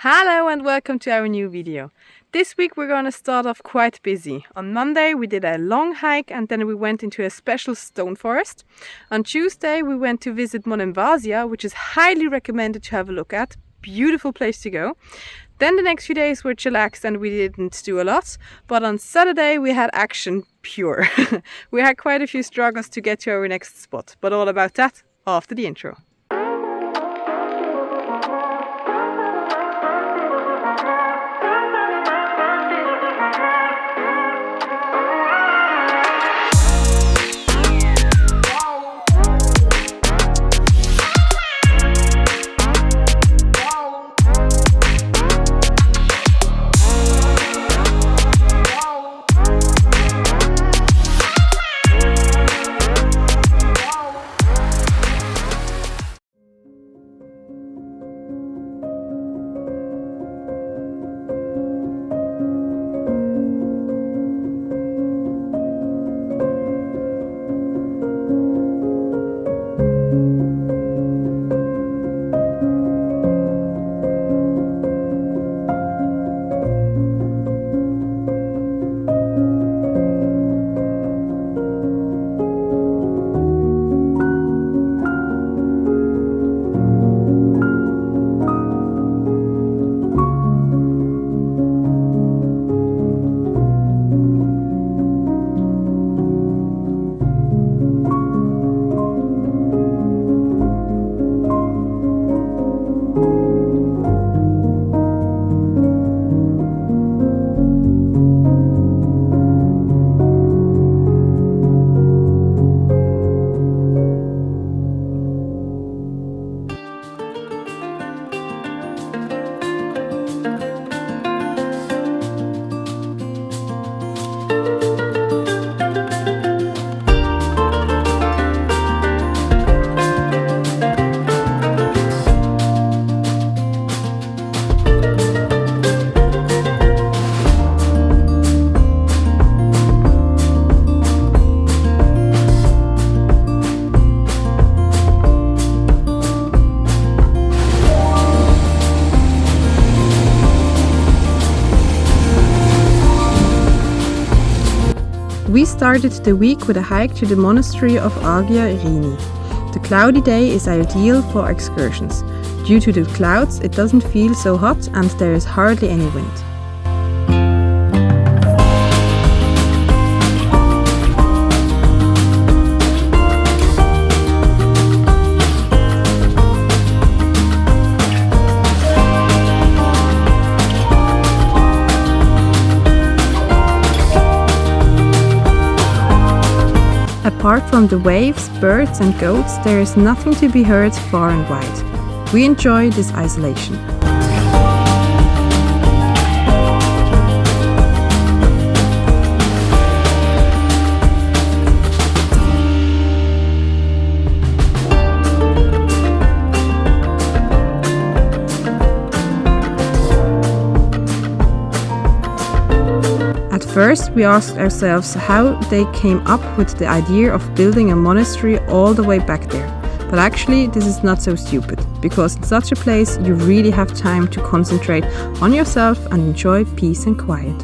Hello and welcome to our new video. This week we're going to start off quite busy. On Monday we did a long hike and then we went into a special stone forest. On Tuesday we went to visit Monemvasia, which is highly recommended to have a look at. Beautiful place to go. Then the next few days were chillaxed and we didn't do a lot. But on Saturday we had action pure. We had quite a few struggles to get to our next spot, but all about that after the intro. We started the week with a hike to the monastery of Agios Nikolaos. The cloudy day is ideal for excursions. Due to the clouds, it doesn't feel so hot and there is hardly any wind. Apart from the waves, birds and goats, there is nothing to be heard far and wide. We enjoy this isolation. First, we asked ourselves how they came up with the idea of building a monastery all the way back there. But actually, this is not so stupid, because in such a place you really have time to concentrate on yourself and enjoy peace and quiet.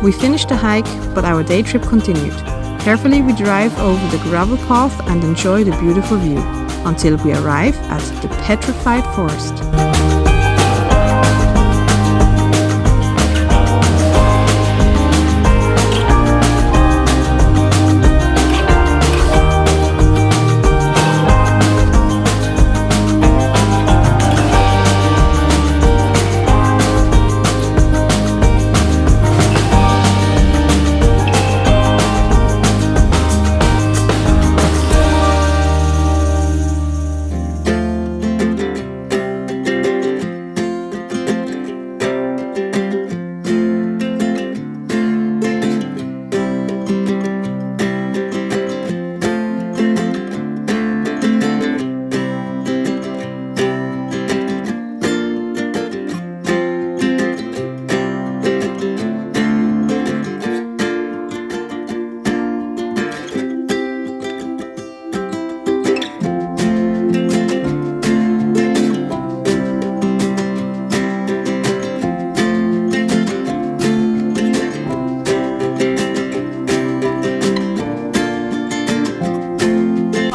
We finished the hike, but our day trip continued. Carefully we drive over the gravel path and enjoy the beautiful view, until we arrive at the petrified forest.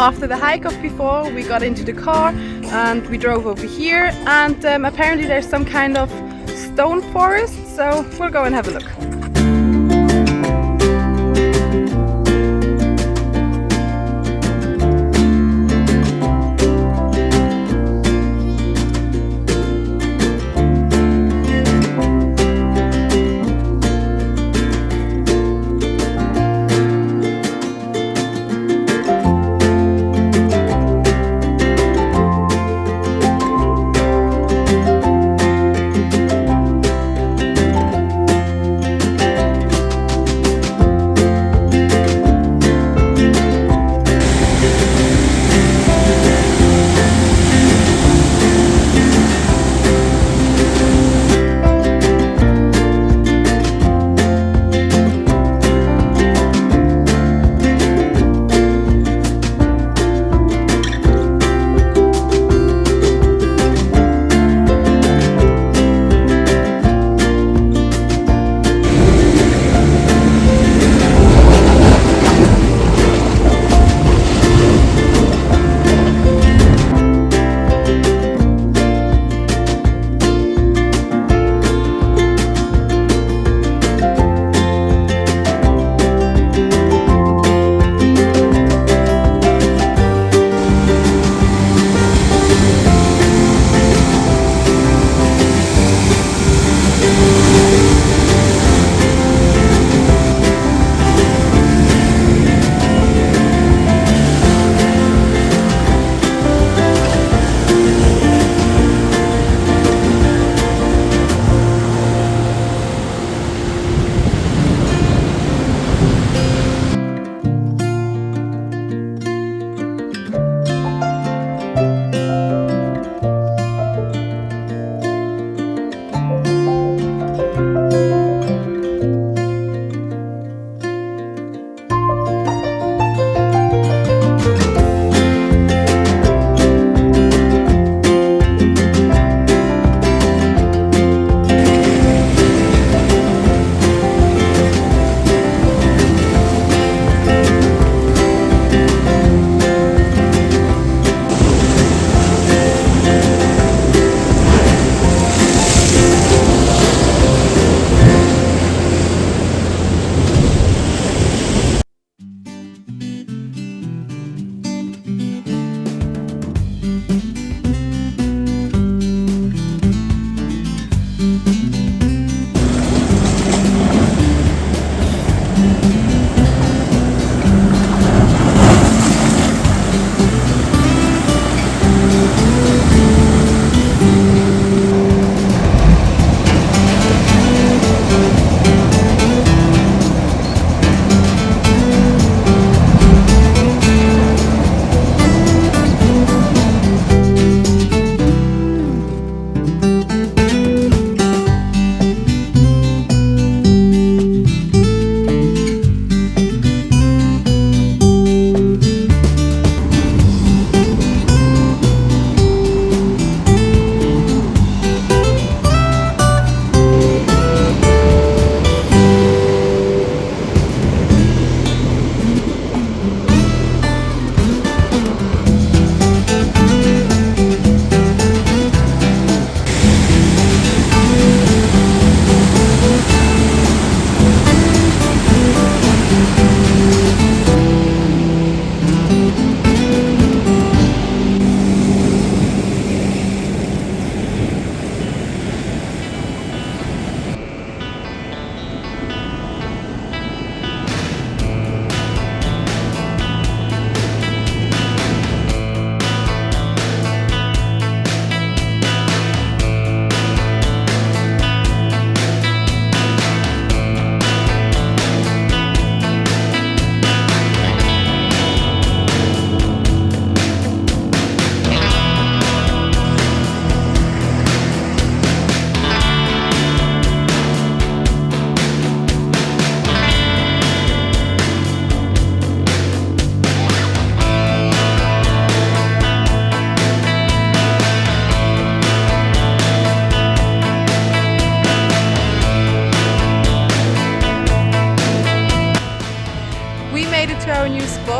after the hike of before, we got into the car and we drove over here, and apparently there's some kind of stone forest, so we'll go and have a look.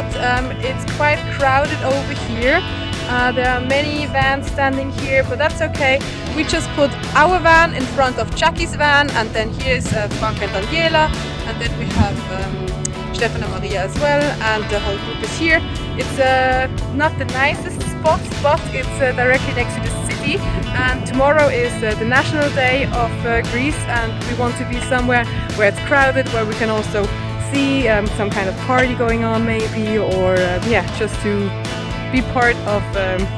spot. It's quite crowded over here. There are many vans standing here, but that's okay. We just put our van in front of Jackie's van, and then here's Frank and Daniela, and then we have Stefan and Maria as well, and the whole group is here. It's not the nicest spot, but it's directly next to the city, and tomorrow is the National Day of Greece, and we want to be somewhere where it's crowded, where we can also see some kind of party going on maybe, or yeah, just to be part of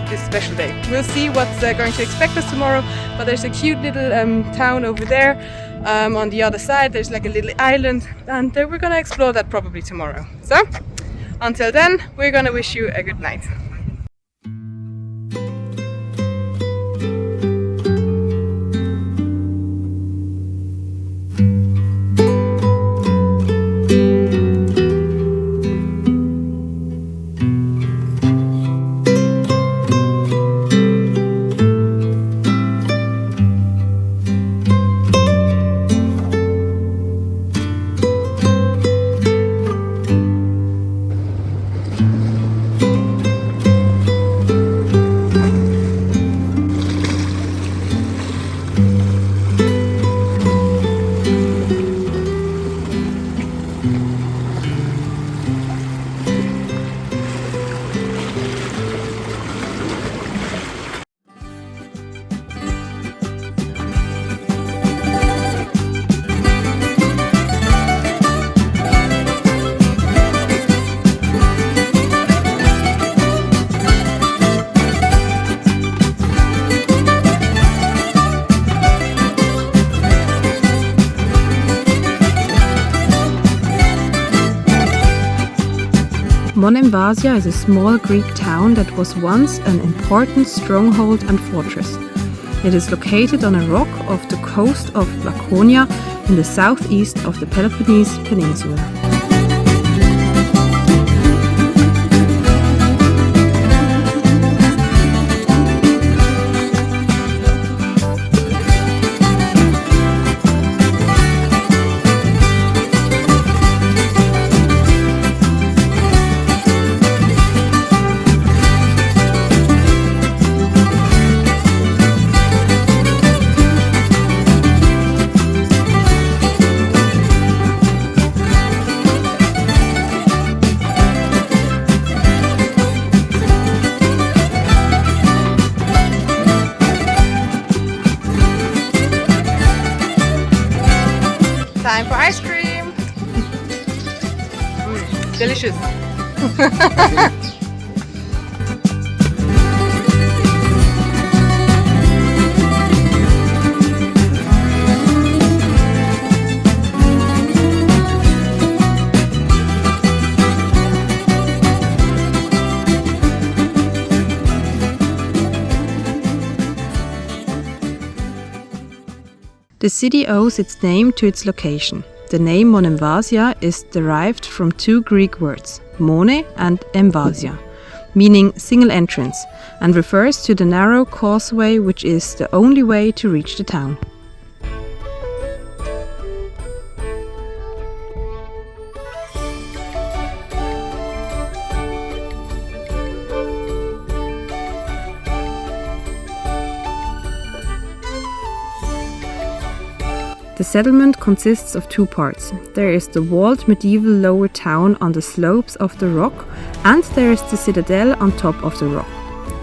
this special day. We'll see what's going to expect us tomorrow, but there's a cute little town over there. On the other side there's like a little island, and we're gonna explore that probably tomorrow. So until then, we're gonna wish you a good night. Monemvasia is a small Greek town that was once an important stronghold and fortress. It is located on a rock off the coast of Laconia in the southeast of the Peloponnese Peninsula. Time for ice cream! Delicious! The city owes its name to its location. The name Monemvasia is derived from two Greek words, mone and emvasia, meaning single entrance, and refers to the narrow causeway which is the only way to reach the town. The settlement consists of two parts. There is the walled medieval lower town on the slopes of the rock, and there is the citadel on top of the rock.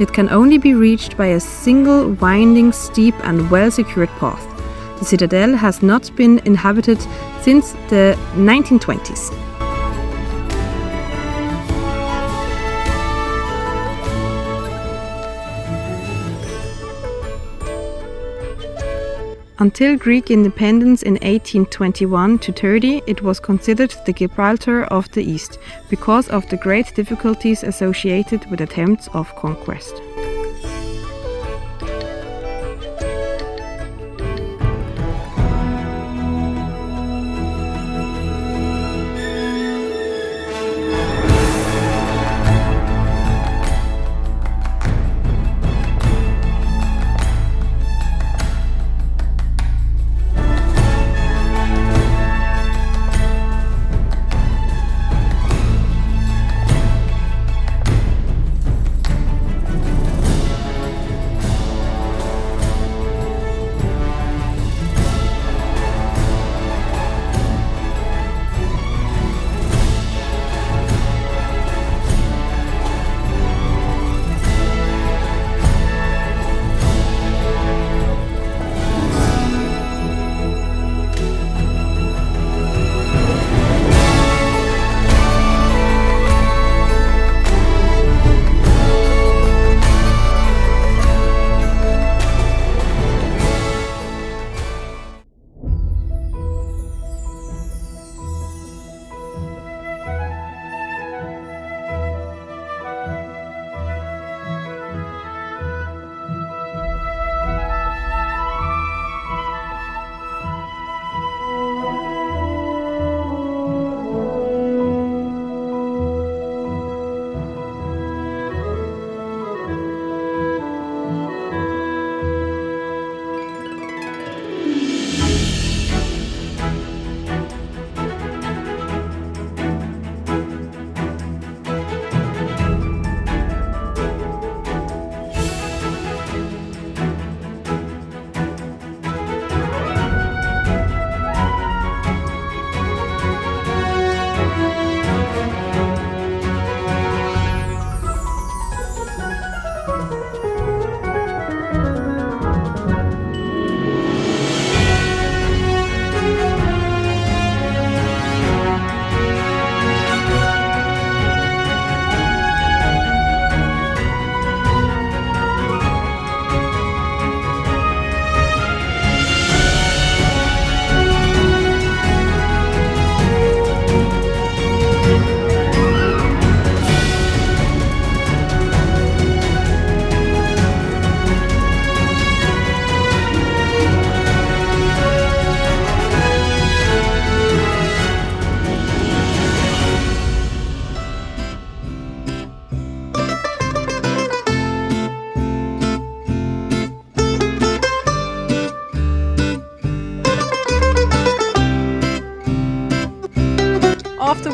It can only be reached by a single winding, steep and well-secured path. The citadel has not been inhabited since the 1920s. Until Greek independence in 1821-30, it was considered the Gibraltar of the East because of the great difficulties associated with attempts of conquest.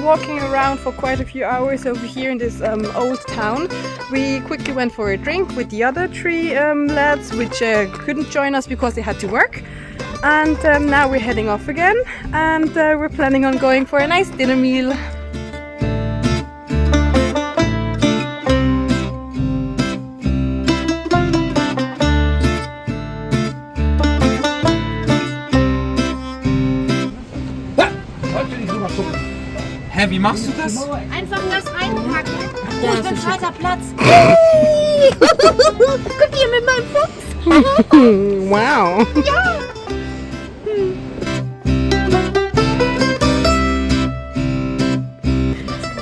walking around for quite a few hours over here in this old town. We quickly went for a drink with the other three lads, which couldn't join us because they had to work. And now we're heading off again, and we're planning on going for a nice dinner meal. Hä, wie machst du das? Einfach das reinpacken. Da ist ein zweiter Platz. Guck hier mit meinem Fuchs. Wow. Ja.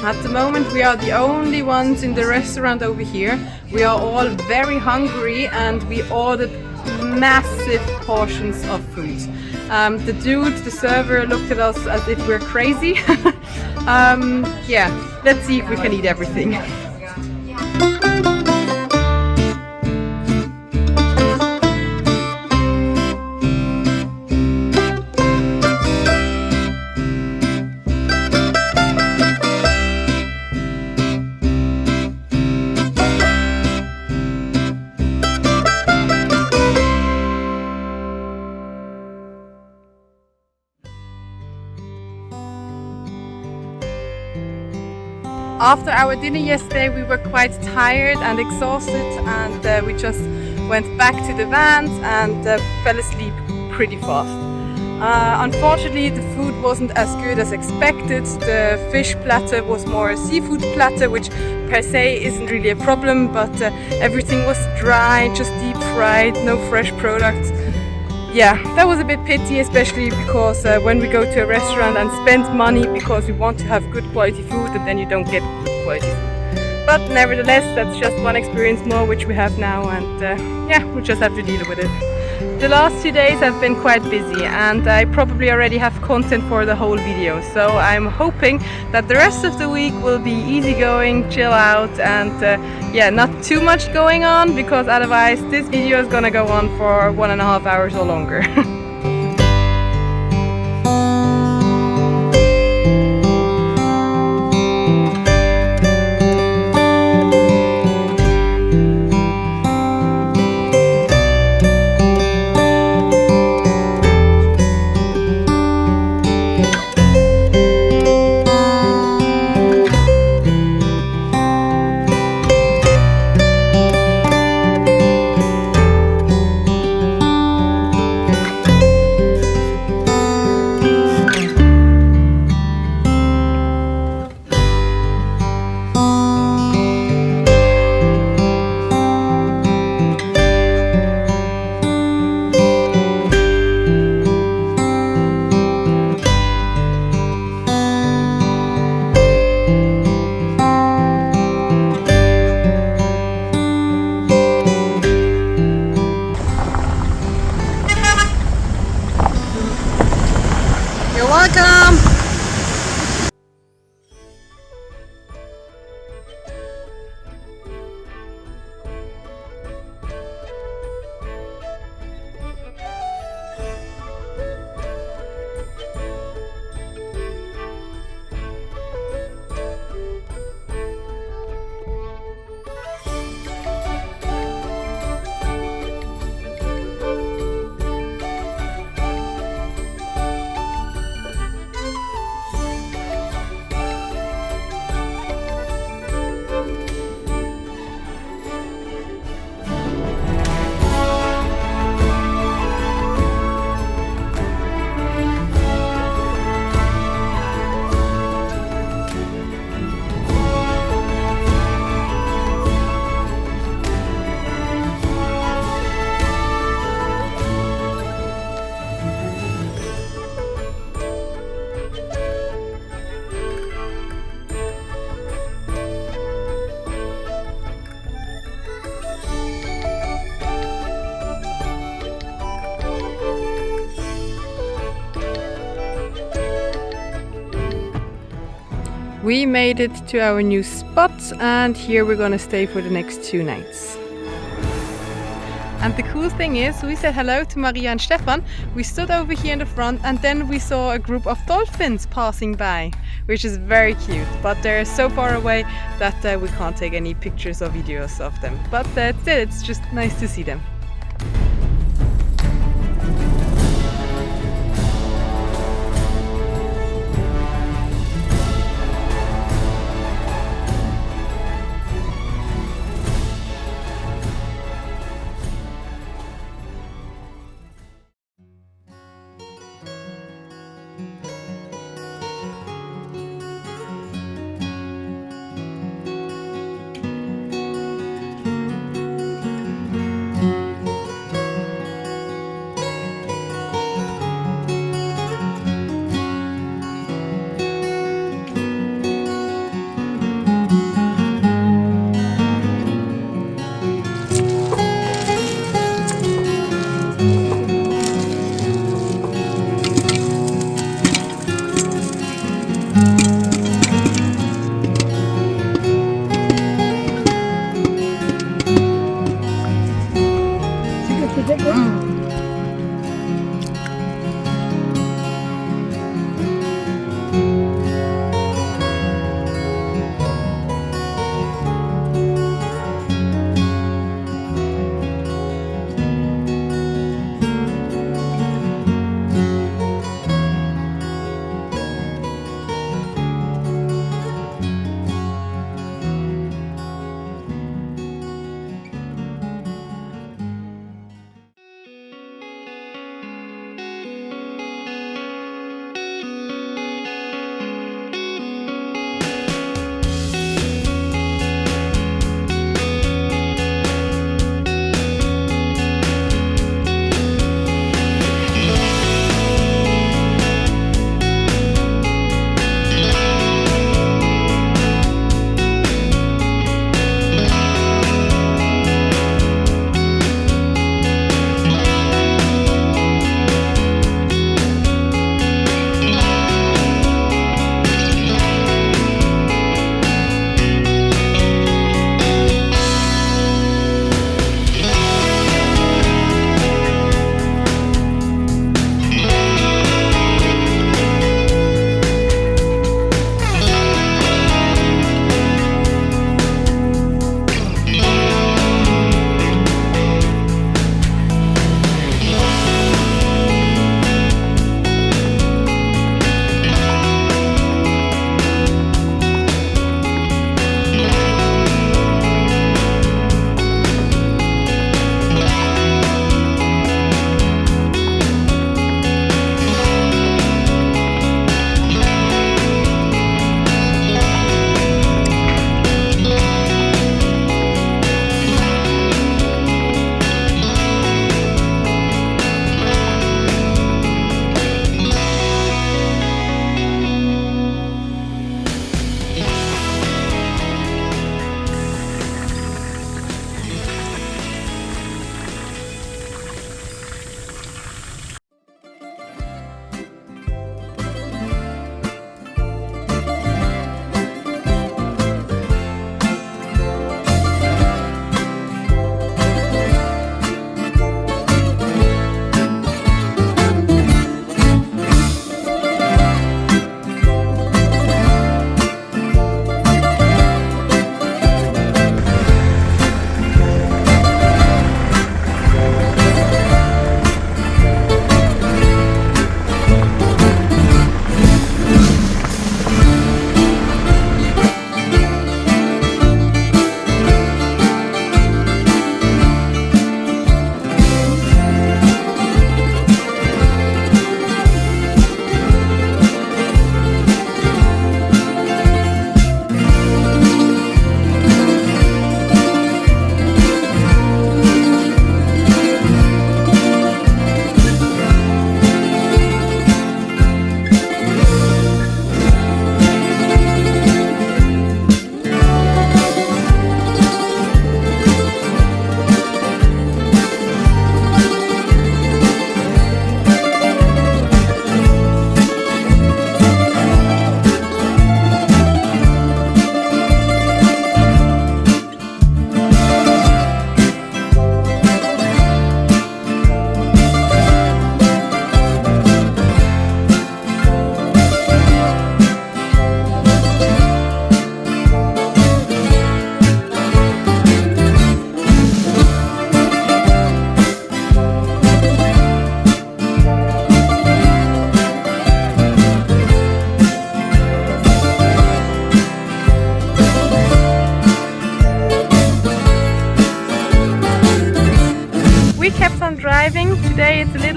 At the moment we are the only ones in the restaurant over here. We are all very hungry and we ordered massive portions of food. The dude, the server, looked at us as if we're crazy. Yeah, let's see if we can eat everything. After our dinner yesterday we were quite tired and exhausted, and we just went back to the vans and fell asleep pretty fast. Unfortunately the food wasn't as good as expected. The fish platter was more a seafood platter, which per se isn't really a problem, but everything was dry, just deep fried, no fresh products. Yeah, that was a bit pity, especially because when we go to a restaurant and spend money because we want to have good quality food and then you don't get good quality food. But nevertheless, that's just one experience more which we have now, and yeah, we just have to deal with it. The last 2 days have been quite busy and I probably already have content for the whole video, so I'm hoping that the rest of the week will be easygoing, chill out, and yeah, not too much going on, because otherwise this video is gonna go on for 1.5 hours or longer. You're welcome! We made it to our new spot, and here we're gonna stay for the next 2 nights. And the cool cool thing is, we said hello to Maria and Stefan, we stood over here in the front, and then we saw a group of dolphins passing by, which is very cute, but they're so far away that we can't take any pictures or videos of them. But still, it's just nice to see them.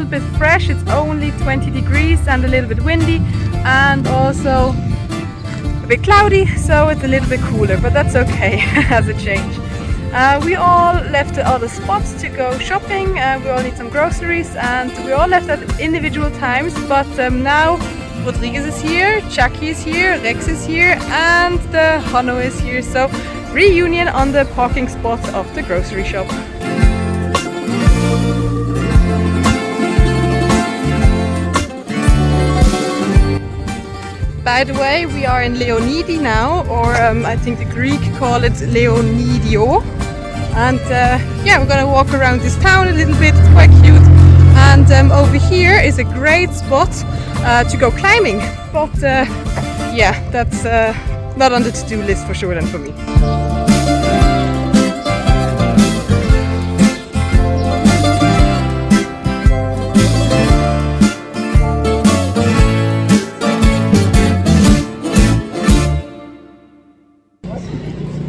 little bit fresh. It's only 20 degrees and a little bit windy and also a bit cloudy, so it's a little bit cooler, but that's okay as a change. We all left the other spots to go shopping. We all need some groceries and we all left at individual times, but now Rodriguez is here, Chucky is here, Rex is here and the Hanno is here, so reunion on the parking spot of the grocery shop. By the way, we are in Leonidi now, or I think the Greek call it Leonidio. And yeah, we're gonna walk around this town a little bit, it's quite cute. And over here is a great spot to go climbing. But yeah, that's not on the to-do list for sure then for me.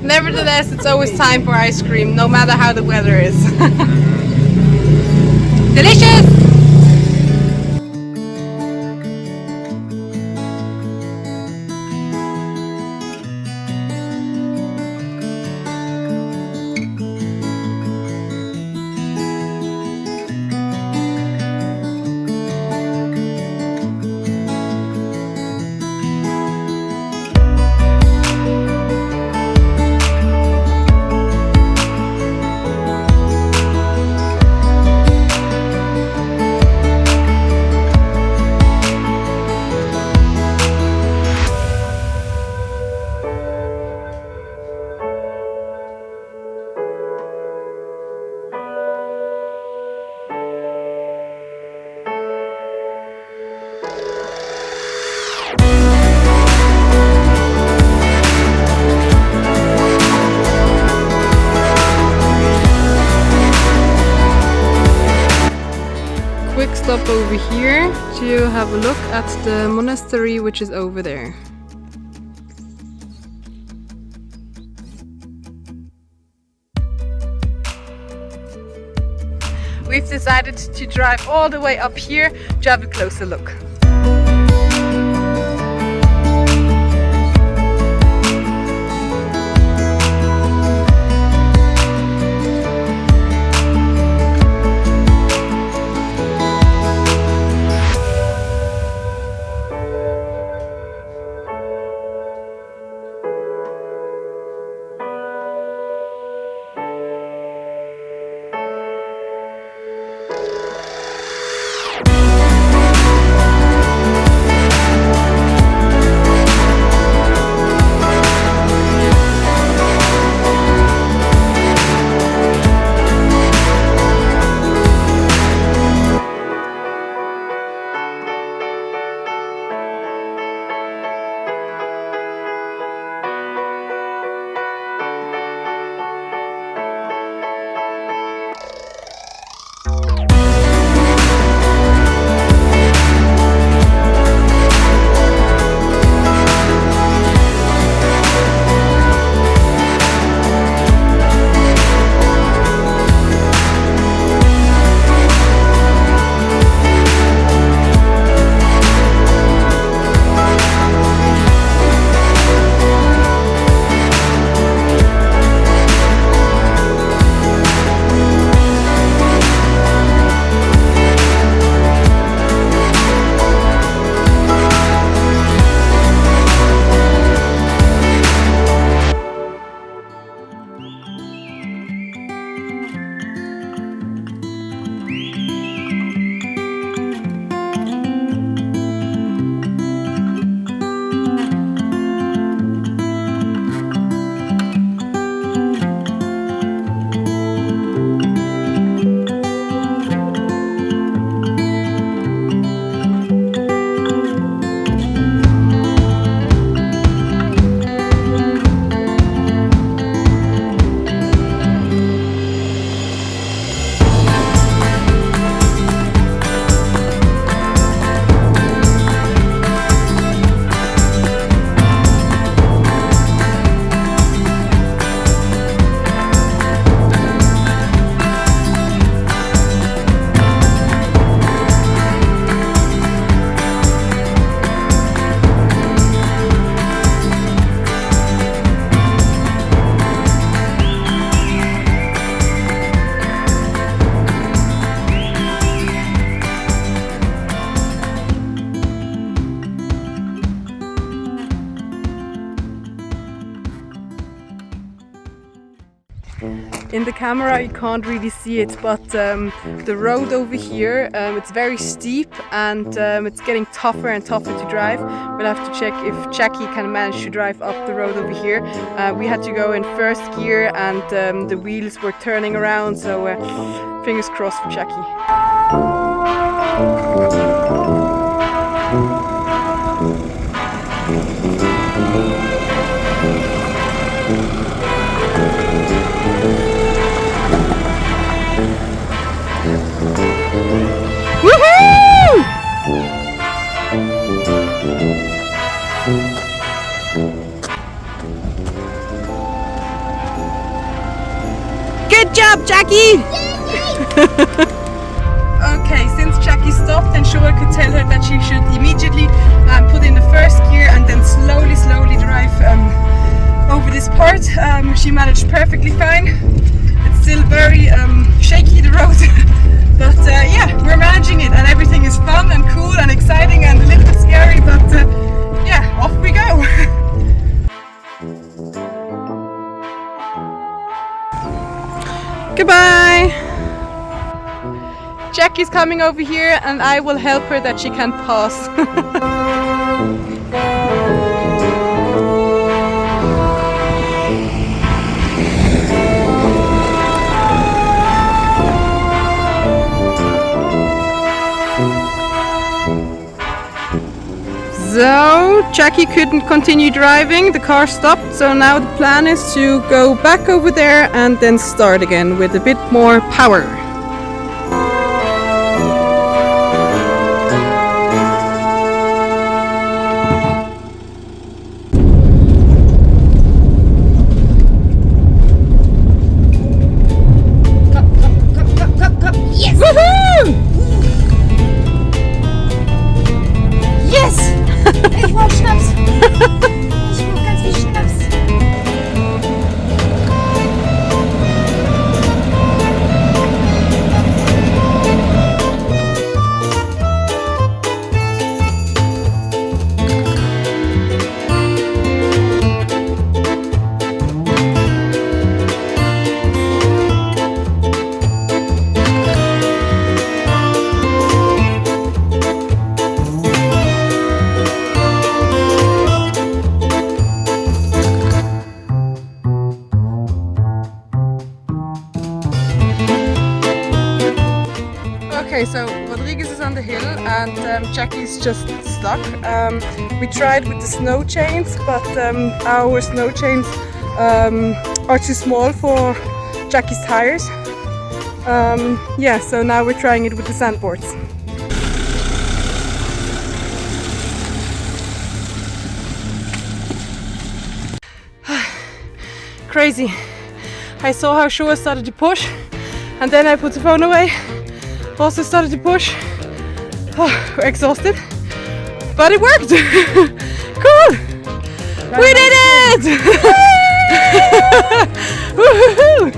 Nevertheless, it's always time for ice cream, no matter how the weather is. Delicious! Quick stop over here to have a look at the monastery which is over there. We've decided to drive all the way up here to have a closer look. In the camera you can't really see it, but the road over here, it's very steep and it's getting tougher and tougher to drive. We'll have to check if Jackie can manage to drive up the road over here. We had to go in first gear and the wheels were turning around, so fingers crossed for Jackie. Good job, Jackie! Okay, since Jackie stopped, then Shoa could tell her that she should immediately put in the first gear and then slowly drive over this part. She managed perfectly fine. It's still very shaky, the road, but yeah, we're managing it and everything is fun and cool and exciting and a little bit scary, but yeah, off we go! Goodbye! Jackie's coming over here and I will help her that she can pass. So Jackie couldn't continue driving, the car stopped, so now the plan is to go back over there and then start again with a bit more power. Yes! Woohoo! Yes! Ich brauch Schnaps! Ich brauch ganz viel Schnaps! Okay, so Rodriguez is on the hill and Jackie's just stuck. We tried with the snow chains, but our snow chains are too small for Jackie's tires. Yeah, so now we're trying it with the sandboards. Crazy. I saw how Shoa started to push and then I put the phone away. Also started to push. Oh, we're exhausted, but it worked. Cool! We did it! Woohoo!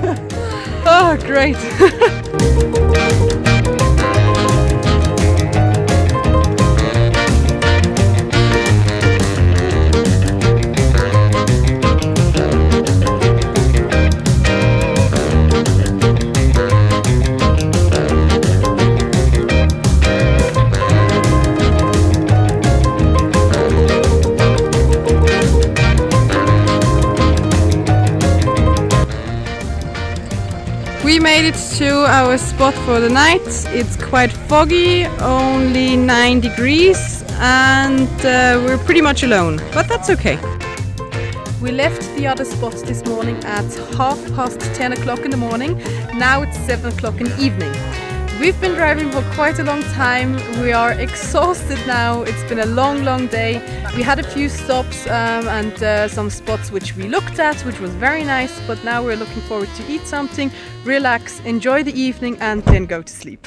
Oh, great! We made it to our spot for the night. It's quite foggy, only 9 degrees, and we're pretty much alone, but that's okay. We left the other spots this morning at 10 o'clock in the morning. Now it's 7 o'clock in the evening. We've been driving for quite a long time. We are exhausted now. It's been a long day. We had a few stops and some spots which we looked at, which was very nice, but now we're looking forward to eat something, relax, enjoy the evening and then go to sleep.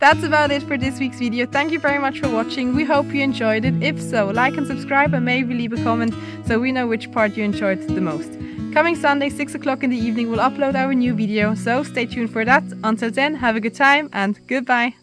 That's about it for this week's video. Thank you very much for watching. We hope you enjoyed it. If so, like and subscribe and maybe leave a comment so we know which part you enjoyed the most. Coming Sunday, 6 o'clock in the evening, we'll upload our new video, so stay tuned for that. Until then, have a good time and goodbye.